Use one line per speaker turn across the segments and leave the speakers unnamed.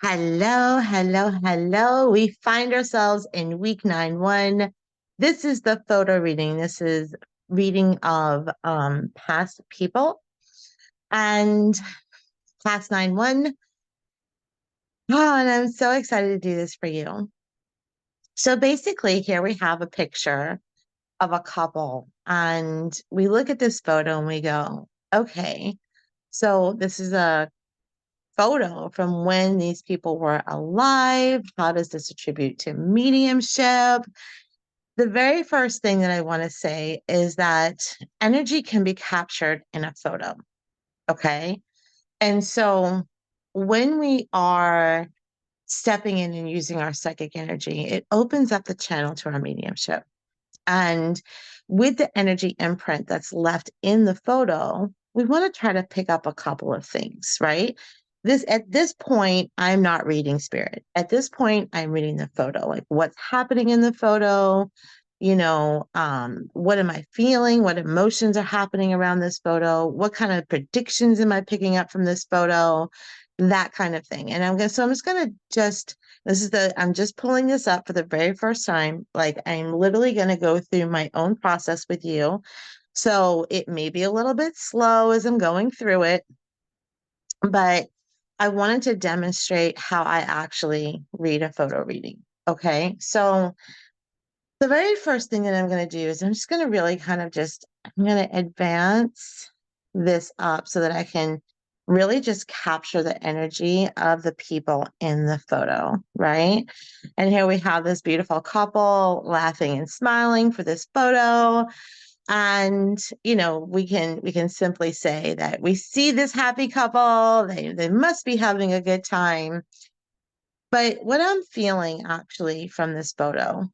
Hello, hello, hello. We find ourselves in week 9-1. This is the photo reading. This is reading of past people and past 9-1. Oh, and I'm so excited to do this for you. So basically, here we have a picture of a couple, and we look at this photo and we go, okay, so this is a photo from when these people were alive. How does this attribute to mediumship? The very first thing that I want to say is that energy can be captured in a photo. Okay. And so when we are stepping in and using our psychic energy, it opens up the channel to our mediumship. And with the energy imprint that's left in the photo, we want to try to pick up a couple of things, right? This at this point, I'm not reading spirit. At this point, I'm reading the photo, like what's happening in the photo, what am I feeling? What emotions are happening around this photo? What kind of predictions am I picking up from this photo? That kind of thing. And I'm just gonna just I'm just pulling this up for the very first time. Like I'm literally going to go through my own process with you. So it may be a little bit slow as I'm going through it, but I wanted to demonstrate how I actually read a photo reading. Okay. So the very first thing that I'm going to do is I'm just going to really I'm going to advance this up so that I can really just capture the energy of the people in the photo, right? And here we have this beautiful couple laughing and smiling for this photo. And we can simply say that we see this happy couple, they must be having a good time. But what I'm feeling actually from this photo,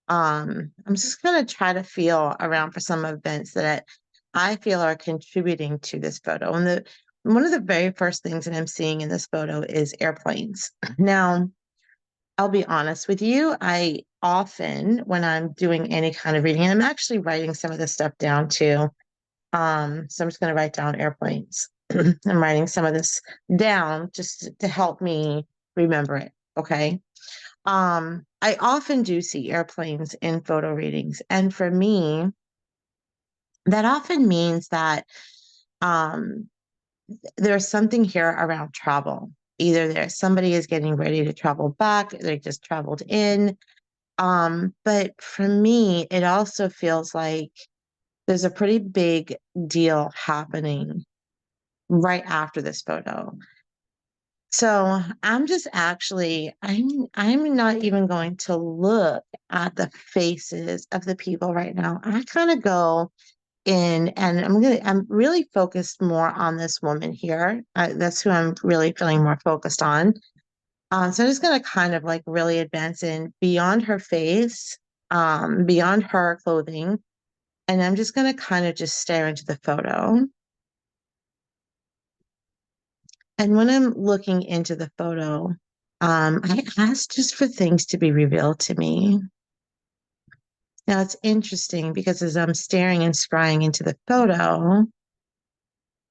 I'm just going to try to feel around for some events that I feel are contributing to this photo. And one of the very first things that I'm seeing in this photo is airplanes. Now, I'll be honest with you, I often, when I'm doing any kind of reading, and I'm actually writing some of this stuff down too. So I'm just going to write down airplanes. I'm writing some of this down just to help me remember it. Okay. I often do see airplanes in photo readings. And for me, that often means that um, there's something here around travel. Either somebody is getting ready to travel back, they just traveled in. But for me, it also feels like there's a pretty big deal happening right after this photo. So I'm not even going to look at the faces of the people right now. I kind of go in and I'm really focused more on this woman here. That's who I'm really feeling more focused on. So I'm just gonna kind of like really advance in beyond her face, beyond her clothing, and I'm just gonna kind of just stare into the photo. And when I'm looking into the photo, I ask just for things to be revealed to me. Now it's interesting because as I'm staring and scrying into the photo,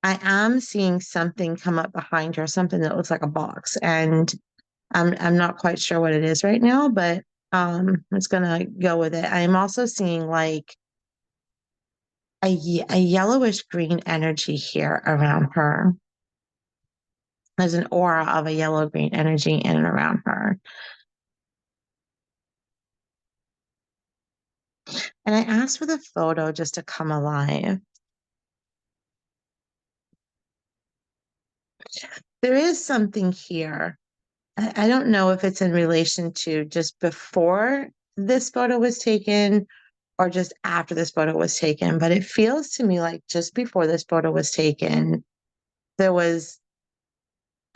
I am seeing something come up behind her, something that looks like a box. And I'm not quite sure what it is right now, but I'm just gonna go with it. I am also seeing like a yellowish green energy here around her. There's an aura of a yellow green energy in and around her. And I asked for the photo just to come alive. There is something here. I don't know if it's in relation to just before this photo was taken or just after this photo was taken, but it feels to me like just before this photo was taken, there was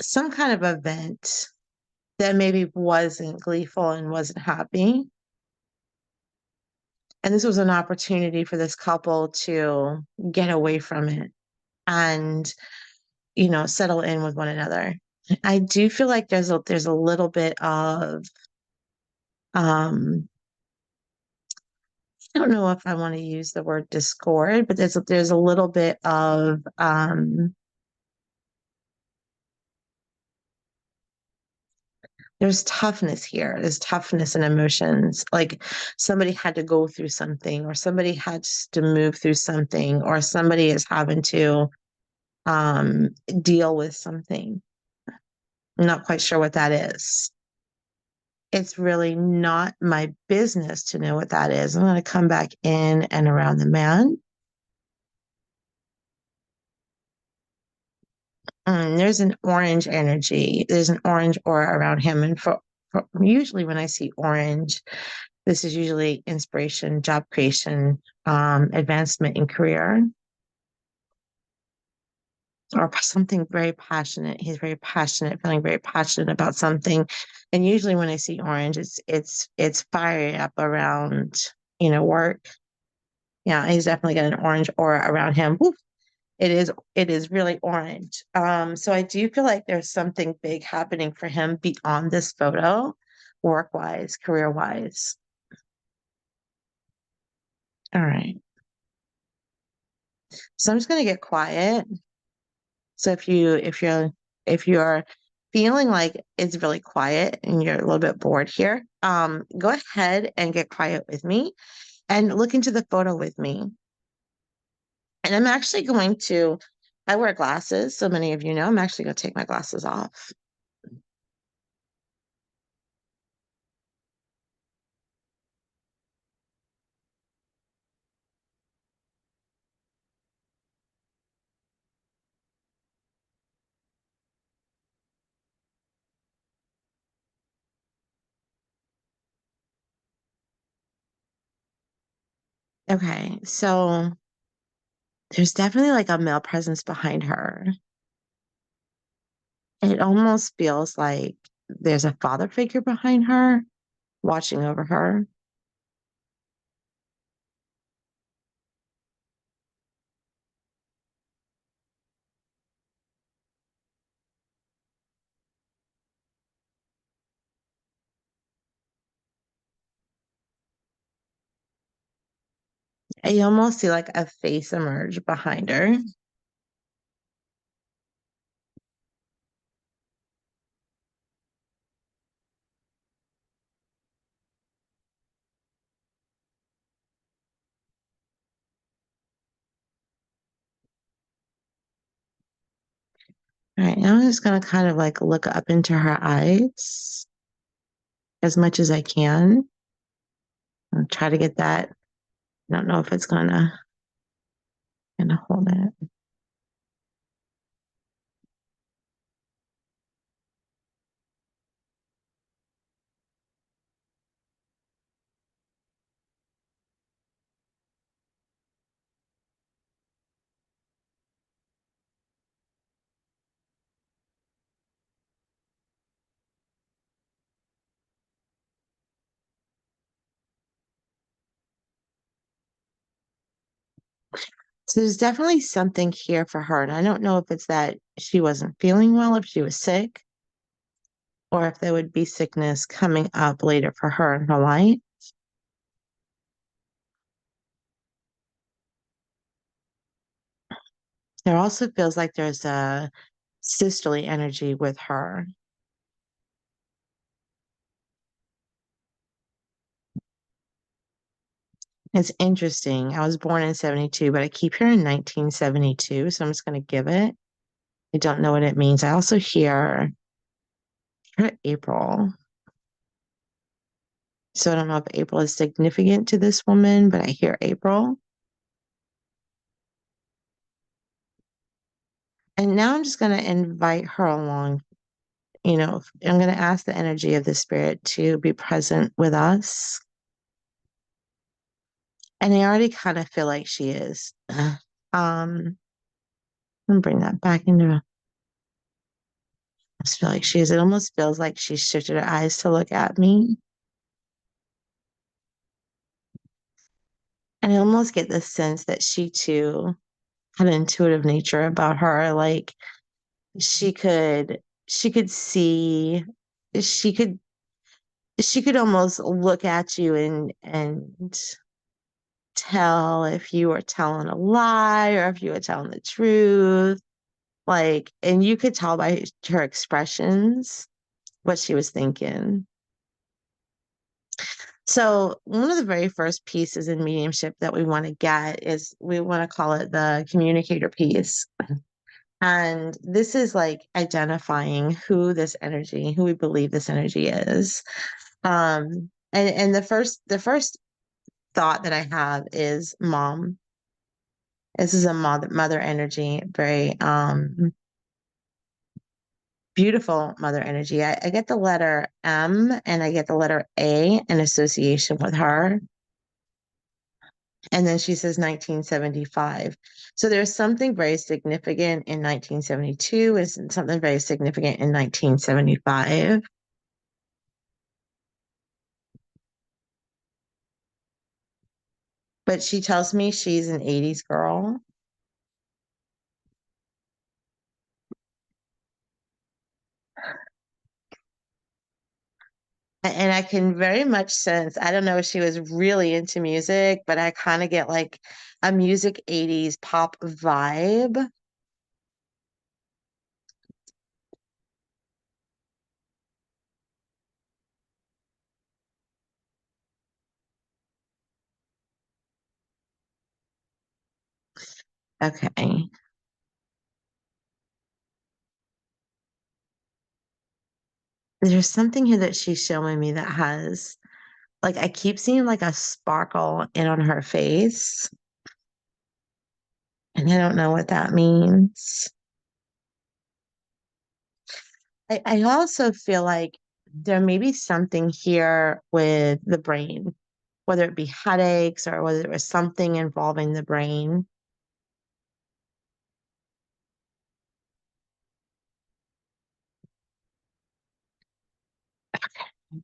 some kind of event that maybe wasn't gleeful and wasn't happy. And this was an opportunity for this couple to get away from it and, settle in with one another. I do feel like there's a little bit of I don't know if I want to use the word discord, but there's a little bit of there's toughness here. There's toughness and emotions. Like somebody had to go through something, or somebody had to move through something, or somebody is having to um, deal with something. I'm not quite sure what that is. It's really not my business to know what that is. I'm going to come back in and around the man. There's an orange energy. There's an orange aura around him. And for usually when I see orange, this is usually inspiration, job creation, advancement in career, or something very passionate. He's very passionate, feeling very passionate about something. And usually when I see orange, it's fired up around, work. Yeah, he's definitely got an orange aura around him. Woo, it is really orange. So I do feel like there's something big happening for him beyond this photo, work wise, career wise. All right. So I'm just gonna get quiet. So if you're feeling like it's really quiet and you're a little bit bored here, go ahead and get quiet with me and look into the photo with me. And I'm actually going to, I wear glasses, so many of you know, I'm actually going to take my glasses off. Okay, so there's definitely like a male presence behind her. It almost feels like there's a father figure behind her, watching over her. You almost see like a face emerge behind her. All right, now I'm just gonna kind of like look up into her eyes as much as I can. I'll try to get that. I don't know if it's gonna hold it. So there's definitely something here for her. And I don't know if it's that she wasn't feeling well, if she was sick, or if there would be sickness coming up later for her in her life. There also feels like there's a sisterly energy with her. It's interesting. I was born in 72, but I keep hearing 1972, so I'm just going to give it. I don't know what it means. I also hear April. So I don't know if April is significant to this woman, but I hear April. And now I'm just going to invite her along. I'm going to ask the energy of the spirit to be present with us. And I already kind of feel like she is. And bring that back into. I just feel like she is. It almost feels like she shifted her eyes to look at me. And I almost get the sense that she too had an intuitive nature about her. Like she could see, she could, she could almost look at you and tell if you were telling a lie or if you were telling the truth. Like, and you could tell by her expressions. what she was thinking. So one of the very first pieces in mediumship that we want to get is we want to call it the communicator piece. And this is like identifying who this energy, who we believe this energy is. And the first thought that I have is mom. This is a mother energy, very beautiful mother energy. I get the letter M and I get the letter A in association with her. And then she says 1975. So there's something very significant in 1972 and something very significant in 1975. But she tells me she's an 80s girl. And I can very much sense, I don't know if she was really into music, but I kind of get like a music 80s pop vibe. Okay. There's something here that she's showing me that has, like, I keep seeing like a sparkle in on her face. And I don't know what that means. I also feel like there may be something here with the brain, whether it be headaches or whether it was something involving the brain.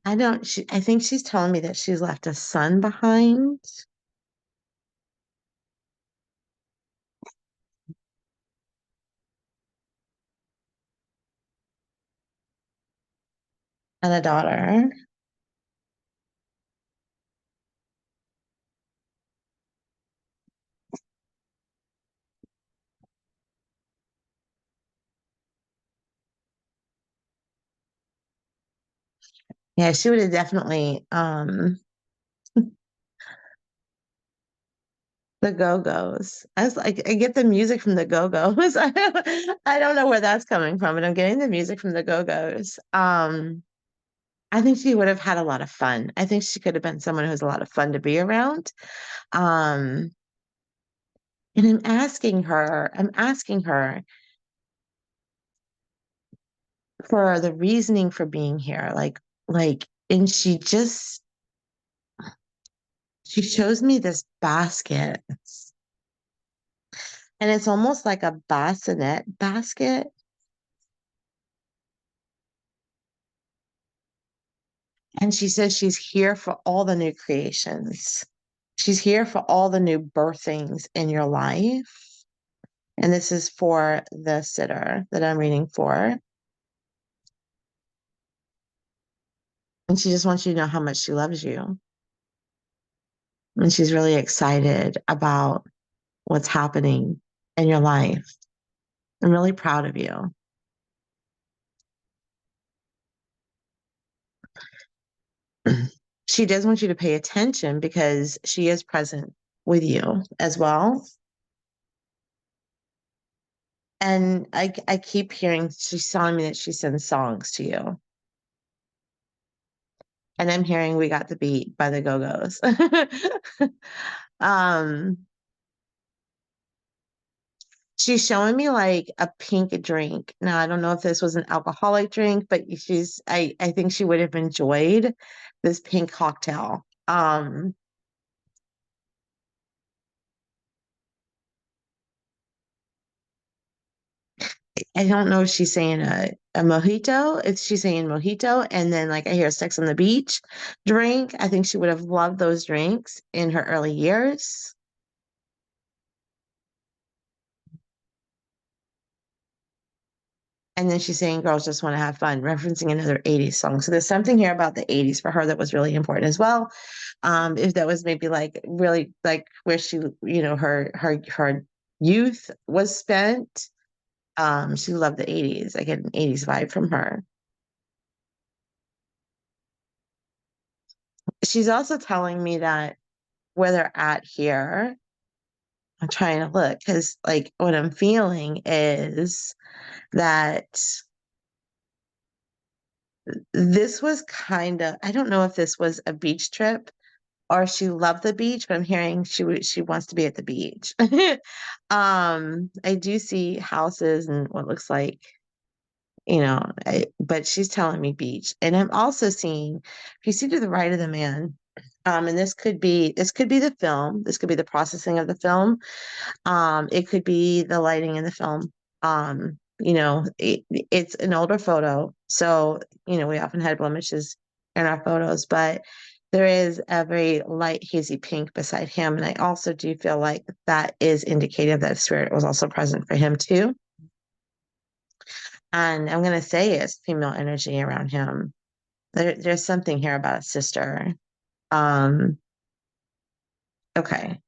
I think she's telling me that she's left a son behind and a daughter. Yeah, she would have definitely, the Go-Go's. I was like, I get the music from the Go-Go's. I don't know where that's coming from, but I'm getting the music from the Go-Go's. I think she would have had a lot of fun. I think she could have been someone who's a lot of fun to be around. Um, and I'm asking her for the reasoning for being here. And she shows me this basket, and it's almost like a bassinet basket. And she says she's here for all the new creations. She's here for all the new birthings in your life. And this is for the sitter that I'm reading for. And she just wants you to know how much she loves you. And she's really excited about what's happening in your life. I'm really proud of you. She does want you to pay attention because she is present with you as well. And I keep hearing she's telling me that she sends songs to you. And I'm hearing We Got the Beat by the Go-Go's. um, she's showing me like a pink drink. Now, I don't know if this was an alcoholic drink, but I think she would have enjoyed this pink cocktail. I don't know if she's saying a mojito. If she's saying mojito, and then like I hear Sex on the Beach drink. I think she would have loved those drinks in her early years. And then she's saying girls just want to have fun, referencing another 80s song. So there's something here about the 80s for her that was really important as well. If that was maybe like really like where she, her youth was spent. She loved the 80s. I get an 80s vibe from her. She's also telling me that where they're at here, I'm trying to look because, like, what I'm feeling is that this was kind of, I don't know if this was a beach trip or she loved the beach, but I'm hearing she wants to be at the beach. I do see houses and what looks like, but she's telling me beach. And I'm also seeing, if you see to the right of the man, and this could be the film, this could be the processing of the film. It could be the lighting in the film. It's an older photo, so we often had blemishes in our photos, but there is a very light hazy pink beside him, and I also do feel like that is indicative that spirit was also present for him too. And I'm gonna say it's female energy around him. There's something here about a sister. Um, okay.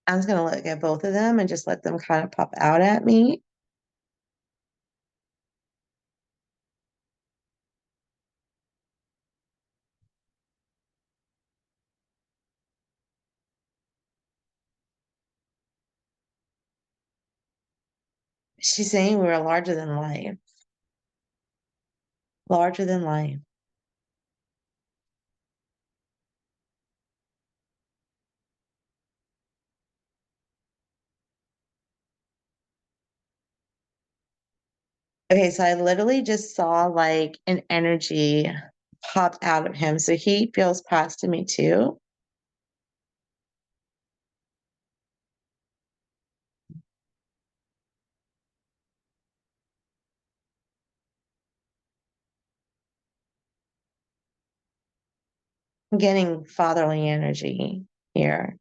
I'm just gonna look at both of them and just let them kind of pop out at me. She's saying we were larger than life, larger than life. Okay, so I literally just saw like an energy pop out of him. So he feels past to me too. I'm getting fatherly energy here.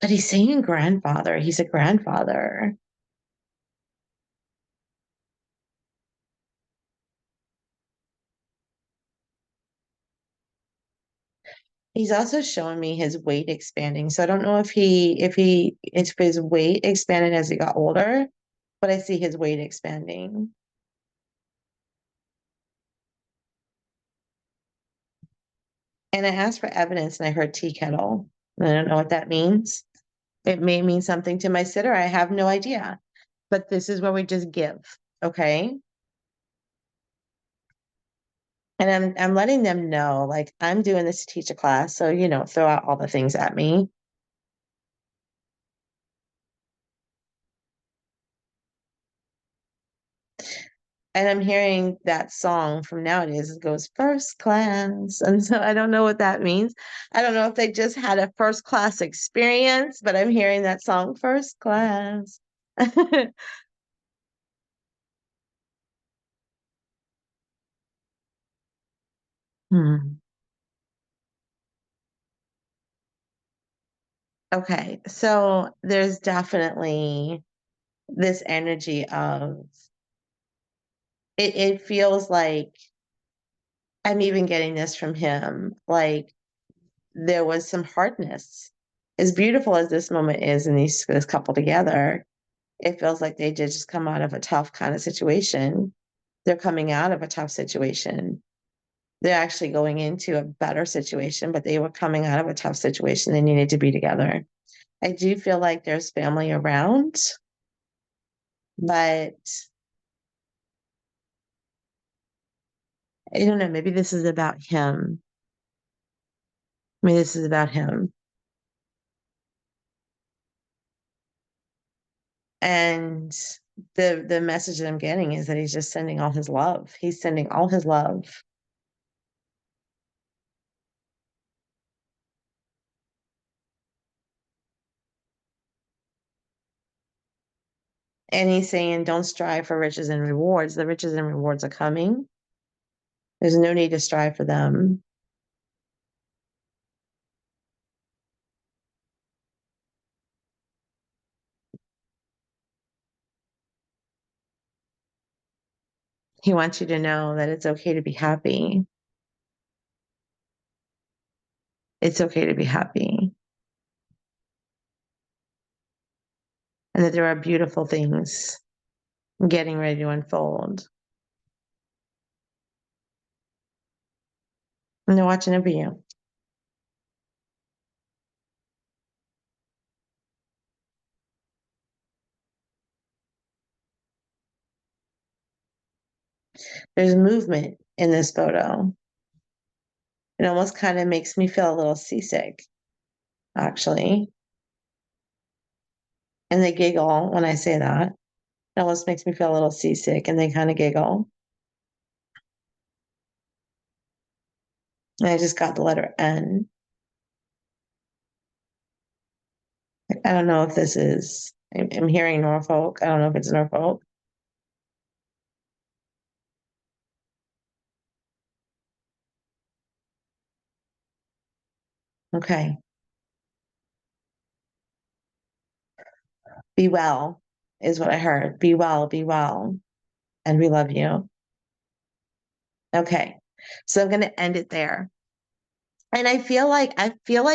But he's saying grandfather. He's a grandfather. He's also showing me his weight expanding. So I don't know if his weight expanded as he got older, but I see his weight expanding. And I asked for evidence and I heard tea kettle. I don't know what that means. It may mean something to my sitter. I have no idea. But this is where we just give. Okay. And I'm letting them know, like, I'm doing this to teach a class. So, throw out all the things at me. And I'm hearing that song from nowadays. It goes first class. And so I don't know what that means. I don't know if they just had a first class experience, but I'm hearing that song first class. Hmm. Okay. So there's definitely this energy of it feels like I'm even getting this from him. Like there was some hardness. As beautiful as this moment is and this couple together, it feels like they did just come out of a tough kind of situation. They're coming out of a tough situation. They're actually going into a better situation, but they were coming out of a tough situation. They needed to be together. I do feel like there's family around, but I don't know. Maybe this is about him. Maybe this is about him. And the message that I'm getting is that he's just sending all his love. He's sending all his love. And he's saying, don't strive for riches and rewards. The riches and rewards are coming. There's no need to strive for them. He wants you to know that it's okay to be happy. It's okay to be happy. and that there are beautiful things getting ready to unfold. And they're watching over you. There's movement in this photo. It almost kind of makes me feel a little seasick, actually. And they giggle when I say that. It almost makes me feel a little seasick, and they kind of giggle. And I just got the letter N. I don't know if this is, I'm hearing Norfolk. I don't know if it's Norfolk. Okay. Be well is what I heard. Be well, be well. And we love you. Okay. So I'm going to end it there. And I feel like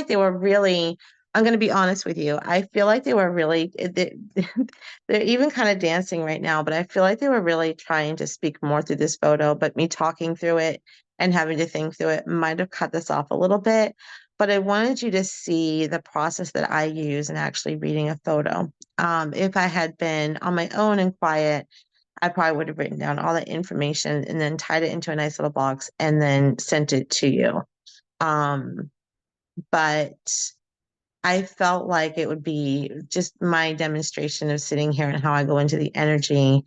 they were really, I'm going to be honest with you. I feel like they were really they're even kind of dancing right now, but I feel like they were really trying to speak more through this photo, but me talking through it and having to think through it might have cut this off a little bit. But I wanted you to see the process that I use in actually reading a photo. If I had been on my own and quiet, I probably would have written down all the information and then tied it into a nice little box and then sent it to you. Um, but I felt like it would be just my demonstration of sitting here and how I go into the energy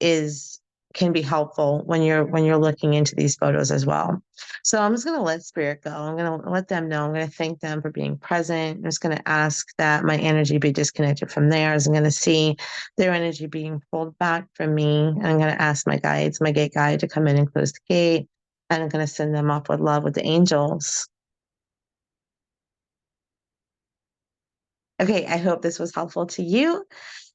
is can be helpful when you're looking into these photos as well. So I'm just going to let spirit go. I'm going to let them know. I'm going to thank them for being present. I'm just going to ask that my energy be disconnected from theirs. I'm going to see their energy being pulled back from me. And I'm going to ask my guides, my gate guide, to come in and close the gate. And I'm going to send them off with love with the angels. Okay, I hope this was helpful to you.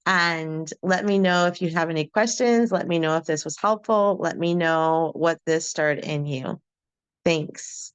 And let me know if you have any questions. Let me know if this was helpful. Let me know what this stirred in you. Thanks.